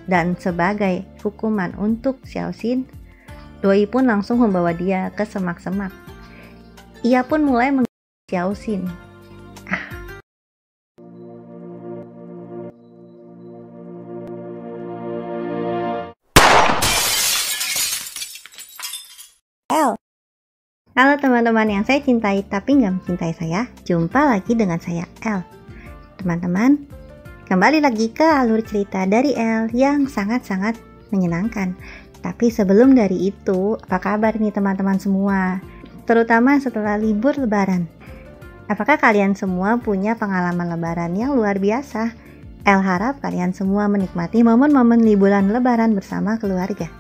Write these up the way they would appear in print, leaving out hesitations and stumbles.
Dan sebagai hukuman untuk Xiaoxin, Luoyi pun langsung membawa dia ke semak-semak. Ia pun mulai menggigit Xiaoxin. Halo teman-teman yang saya cintai tapi nggak mencintai saya, jumpa lagi dengan saya El. Teman-teman, kembali lagi ke alur cerita dari El yang sangat-sangat menyenangkan. Tapi sebelum dari itu, apa kabar nih teman-teman semua? Terutama setelah libur lebaran. Apakah kalian semua punya pengalaman lebaran yang luar biasa? El harap kalian semua menikmati momen-momen liburan lebaran bersama keluarga.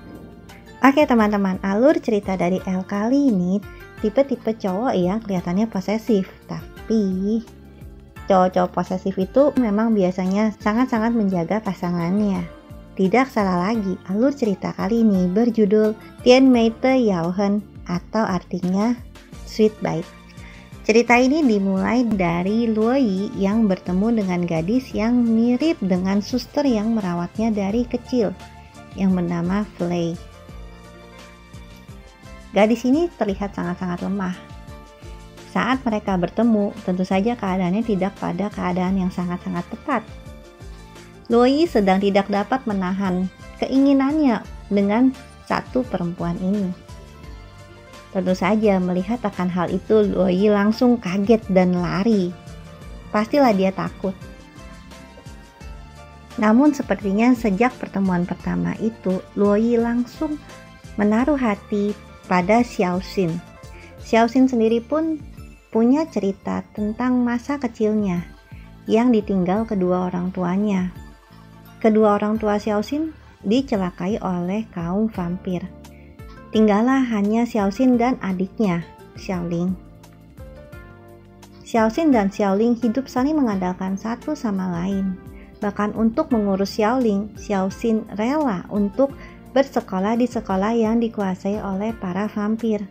Oke teman-teman, alur cerita dari El kali ini tipe-tipe cowok yang kelihatannya posesif. Tapi cowok-cowok posesif itu memang biasanya sangat-sangat menjaga pasangannya. Tidak salah lagi, alur cerita kali ini berjudul Tian Mei Te Yao Hen atau artinya Sweet Bite. Cerita ini dimulai dari Luoyi yang bertemu dengan gadis yang mirip dengan suster yang merawatnya dari kecil yang bernama Flay. Gadis ini terlihat sangat-sangat lemah. Saat mereka bertemu, tentu saja keadaannya tidak pada keadaan yang sangat-sangat tepat. Luoyi sedang tidak dapat menahan keinginannya dengan satu perempuan ini. Tentu saja melihat akan hal itu, Luoyi langsung kaget dan lari. Pastilah dia takut. Namun sepertinya sejak pertemuan pertama itu, Luoyi langsung menaruh hati pada Xiaoxin. Xiaoxin sendiri pun punya cerita tentang masa kecilnya yang ditinggal kedua orang tuanya. Kedua orang tua Xiaoxin dicelakai oleh kaum vampir. Tinggallah hanya Xiaoxin dan adiknya, Xiaoling. Xiaoxin dan Xiaoling hidup saling mengandalkan satu sama lain. Bahkan untuk mengurus Xiaoling, Xiaoxin rela untuk bersekolah di sekolah yang dikuasai oleh para vampir.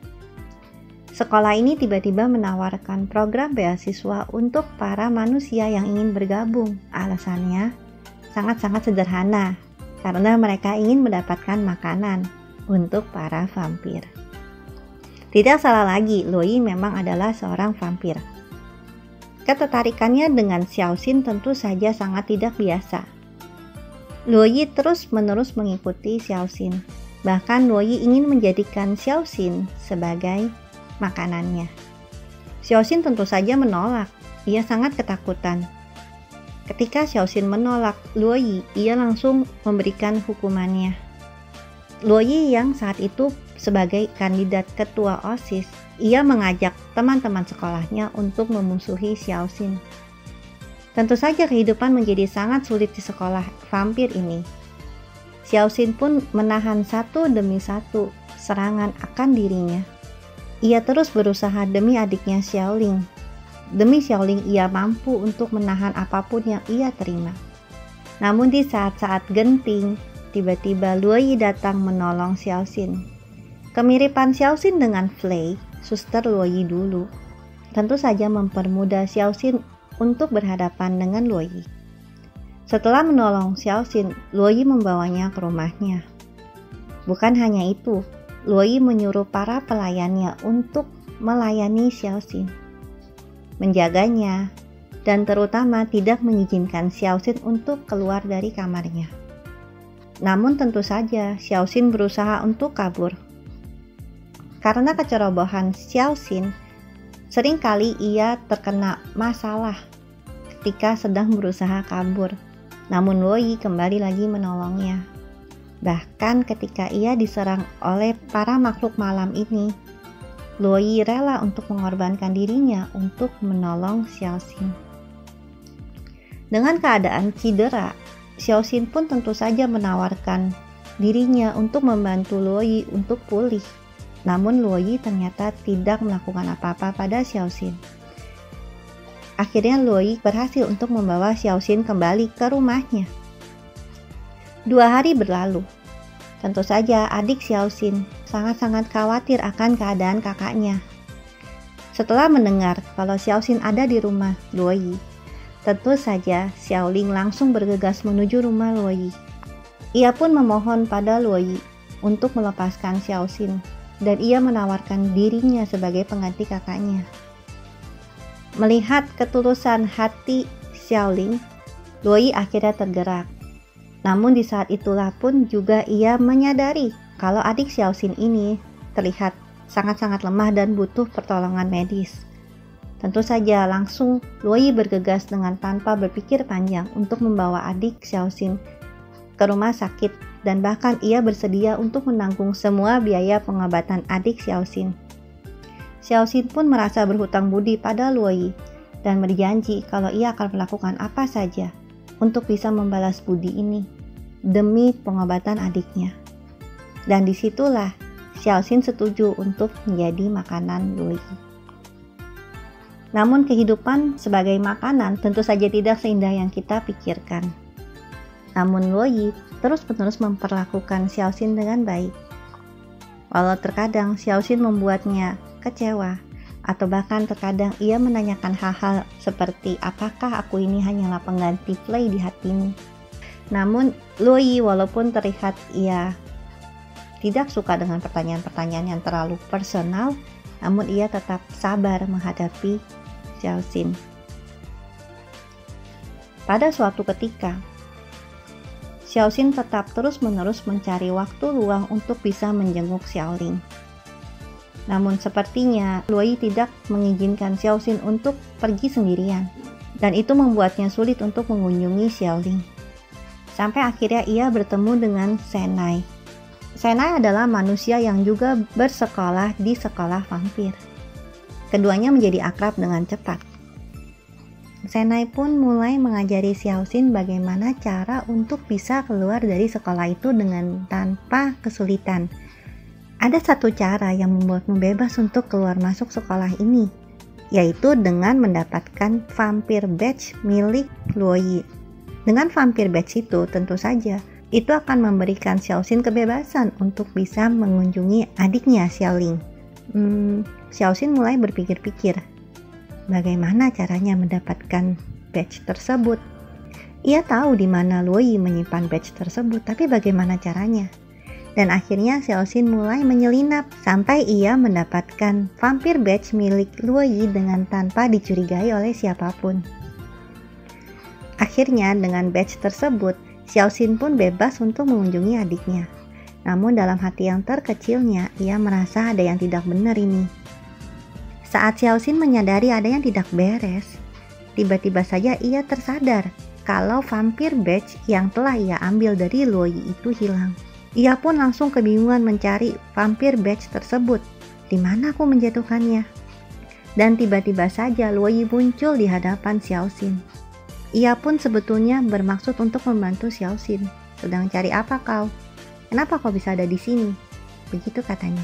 Sekolah ini tiba-tiba menawarkan program beasiswa untuk para manusia yang ingin bergabung. Alasannya sangat-sangat sederhana, karena mereka ingin mendapatkan makanan untuk para vampir. Tidak salah lagi, Luoyi memang adalah seorang vampir. Ketertarikannya dengan Xiaoxin tentu saja sangat tidak biasa. Luoyi terus-menerus mengikuti Xiaoxin. Bahkan Luoyi ingin menjadikan Xiaoxin sebagai makanannya. Xiaoxin tentu saja menolak. Ia sangat ketakutan. Ketika Xiaoxin menolak Luoyi, ia langsung memberikan hukumannya. Luoyi yang saat itu sebagai kandidat ketua OSIS, ia mengajak teman-teman sekolahnya untuk memusuhi Xiaoxin. Tentu saja kehidupan menjadi sangat sulit di sekolah vampir ini. Xiaoxin pun menahan satu demi satu serangan akan dirinya. Ia terus berusaha demi adiknya Xiaoling. Demi Xiaoling ia mampu untuk menahan apapun yang ia terima. Namun di saat-saat genting, tiba-tiba Luoyi datang menolong Xiaoxin. Kemiripan Xiaoxin dengan Flay, suster Luoyi dulu, tentu saja mempermudah Xiaoxin untuk berhadapan dengan Luoyi. Setelah menolong Xiaoxin, Luoyi membawanya ke rumahnya. Bukan hanya itu, Luoyi menyuruh para pelayannya untuk melayani Xiaoxin, menjaganya, dan terutama tidak mengizinkan Xiaoxin untuk keluar dari kamarnya. Namun tentu saja Xiaoxin berusaha untuk kabur. Karena kecerobohan Xiaoxin, seringkali ia terkena masalah ketika sedang berusaha kabur. Namun Luoyi kembali lagi menolongnya. Bahkan ketika ia diserang oleh para makhluk malam ini, Luoyi rela untuk mengorbankan dirinya untuk menolong Xiaoxin. Dengan keadaan cedera, Xiaoxin pun tentu saja menawarkan dirinya untuk membantu Luoyi untuk pulih. Namun Luoyi ternyata tidak melakukan apa-apa pada Xiaoxin. Akhirnya Luoyi berhasil untuk membawa Xiaoxin kembali ke rumahnya. 2 hari berlalu. Tentu saja adik Xiaoxin sangat-sangat khawatir akan keadaan kakaknya. Setelah mendengar kalau Xiaoxin ada di rumah Luoyi, tentu saja Xiaoling langsung bergegas menuju rumah Luoyi. Ia pun memohon pada Luoyi untuk melepaskan Xiaoxin, dan ia menawarkan dirinya sebagai pengganti kakaknya. Melihat ketulusan hati Xiaoling, Luoyi akhirnya tergerak. Namun di saat itulah pun juga ia menyadari kalau adik Xiaoxin ini terlihat sangat-sangat lemah dan butuh pertolongan medis. Tentu saja langsung Luoyi bergegas dengan tanpa berpikir panjang untuk membawa adik Xiaoxin ke rumah sakit, dan bahkan ia bersedia untuk menanggung semua biaya pengobatan adik Xiaoxin. Xiaoxin pun merasa berhutang budi pada Luoyi dan berjanji kalau ia akan melakukan apa saja untuk bisa membalas budi ini demi pengobatan adiknya. Dan disitulah Xiaoxin setuju untuk menjadi makanan Luoyi. Namun kehidupan sebagai makanan tentu saja tidak seindah yang kita pikirkan. Namun Luoyi terus-menerus memperlakukan Xiaoxin dengan baik. Walau terkadang Xiaoxin membuatnya kecewa, atau bahkan terkadang ia menanyakan hal-hal seperti apakah aku ini hanyalah pengganti Fei di hatimu. Namun Luoyi walaupun terlihat ia tidak suka dengan pertanyaan-pertanyaan yang terlalu personal, namun ia tetap sabar menghadapi Xiaoxin. Pada suatu ketika, Xiaoxin tetap terus-menerus mencari waktu luang untuk bisa menjenguk Xiaoling. Namun sepertinya Luoyi tidak mengizinkan Xiaoxin untuk pergi sendirian, dan itu membuatnya sulit untuk mengunjungi Xiaoling. Sampai akhirnya ia bertemu dengan Shenai. Shenai adalah manusia yang juga bersekolah di sekolah vampir. Keduanya menjadi akrab dengan cepat. Shenai pun mulai mengajari Xiaoxin bagaimana cara untuk bisa keluar dari sekolah itu dengan tanpa kesulitan. Ada satu cara yang membuatmu bebas untuk keluar masuk sekolah ini, yaitu dengan mendapatkan vampir badge milik Luoyi. Dengan vampir badge itu tentu saja itu akan memberikan Xiaoxin kebebasan untuk bisa mengunjungi adiknya Xiaoling. Xiaoxin mulai berpikir-pikir, bagaimana caranya mendapatkan badge tersebut? Ia tahu di mana Luoyi menyimpan badge tersebut, tapi bagaimana caranya? Dan akhirnya Xiaoxin mulai menyelinap sampai ia mendapatkan vampir badge milik Luoyi dengan tanpa dicurigai oleh siapapun. Akhirnya dengan badge tersebut, Xiaoxin pun bebas untuk mengunjungi adiknya. Namun dalam hati yang terkecilnya, ia merasa ada yang tidak benar ini. Saat Xiaoxin menyadari ada yang tidak beres, tiba-tiba saja ia tersadar kalau vampir badge yang telah ia ambil dari Luoyi itu hilang. Ia pun langsung kebingungan mencari vampir badge tersebut. Di mana aku menjatuhkannya? Dan tiba-tiba saja Luoyi muncul di hadapan Xiaoxin. Ia pun sebetulnya bermaksud untuk membantu Xiaoxin. Sedang cari apa kau? Kenapa kau bisa ada di sini? Begitu katanya.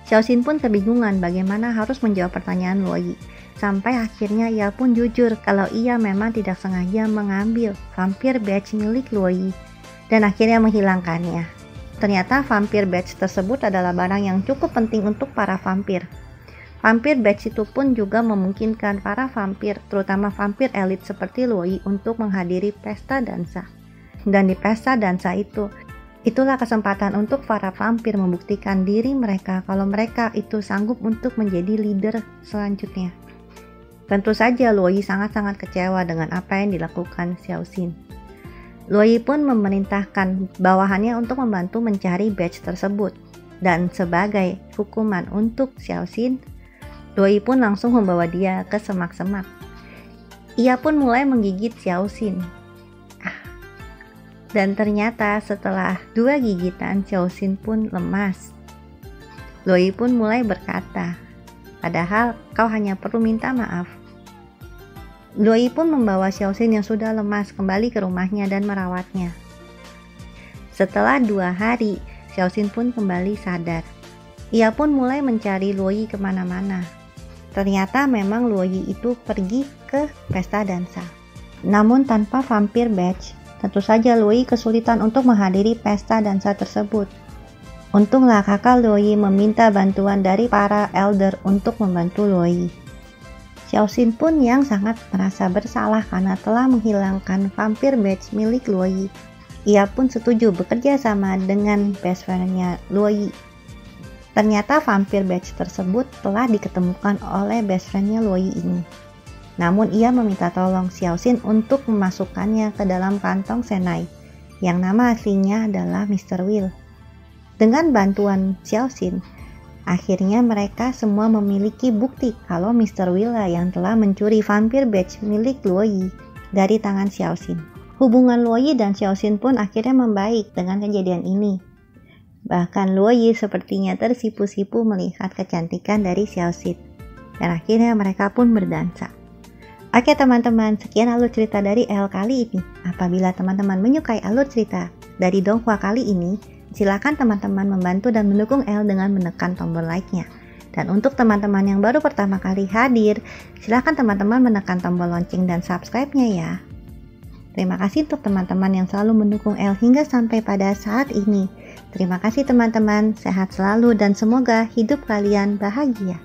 Xiaoxin pun kebingungan bagaimana harus menjawab pertanyaan Luoyi. Sampai akhirnya ia pun jujur kalau ia memang tidak sengaja mengambil vampir badge milik Luoyi dan akhirnya menghilangkannya. Ternyata vampir badge tersebut adalah barang yang cukup penting untuk para vampir. Vampir badge itu pun juga memungkinkan para vampir, terutama vampir elit seperti Luoyi, untuk menghadiri pesta dansa. Dan di pesta dansa itu, itulah kesempatan untuk para vampir membuktikan diri mereka kalau mereka itu sanggup untuk menjadi leader selanjutnya. Tentu saja Luoyi sangat-sangat kecewa dengan apa yang dilakukan Xiaoxin. Luoyi pun memerintahkan bawahannya untuk membantu mencari badge tersebut. Dan sebagai hukuman untuk Xiaoxin, Luoyi pun langsung membawa dia ke semak-semak. Ia pun mulai menggigit Xiaoxin. Dan ternyata setelah 2 gigitan Xiaoxin pun lemas. Luoyi pun mulai berkata, padahal kau hanya perlu minta maaf. Luoyi pun membawa Xiaoxin yang sudah lemas kembali ke rumahnya dan merawatnya. Setelah 2 hari, Xiaoxin pun kembali sadar. Ia pun mulai mencari Luoyi kemana-mana. Ternyata memang Luoyi itu pergi ke pesta dansa. Namun tanpa vampir badge, tentu saja Luoyi kesulitan untuk menghadiri pesta dansa tersebut. Untunglah kakak Luoyi meminta bantuan dari para elder untuk membantu Luoyi. Xiaoxin pun yang sangat merasa bersalah karena telah menghilangkan vampir badge milik Luoyi. Ia pun setuju bekerja sama dengan best friend-nya Luoyi. Ternyata vampir batch tersebut telah diketemukan oleh best friend-nya Luoyi ini. Namun ia meminta tolong Xiaoxin untuk memasukkannya ke dalam kantong Senai, yang nama aslinya adalah Mr. Will. Dengan bantuan Xiaoxin, akhirnya mereka semua memiliki bukti kalau Mr. Will lah yang telah mencuri vampir batch milik Luoyi dari tangan Xiaoxin. Hubungan Luoyi dan Xiaoxin pun akhirnya membaik dengan kejadian ini. Bahkan Luoyi sepertinya tersipu-sipu melihat kecantikan dari Xiaoxin. Dan akhirnya mereka pun berdansa. Oke teman-teman, sekian alur cerita dari Elle kali ini. Apabila teman-teman menyukai alur cerita dari Donghua kali ini, silakan teman-teman membantu dan mendukung Elle dengan menekan tombol like-nya. Dan untuk teman-teman yang baru pertama kali hadir, silakan teman-teman menekan tombol lonceng dan subscribe-nya ya. Terima kasih untuk teman-teman yang selalu mendukung Elle hingga sampai pada saat ini. Terima kasih teman-teman, sehat selalu dan semoga hidup kalian bahagia.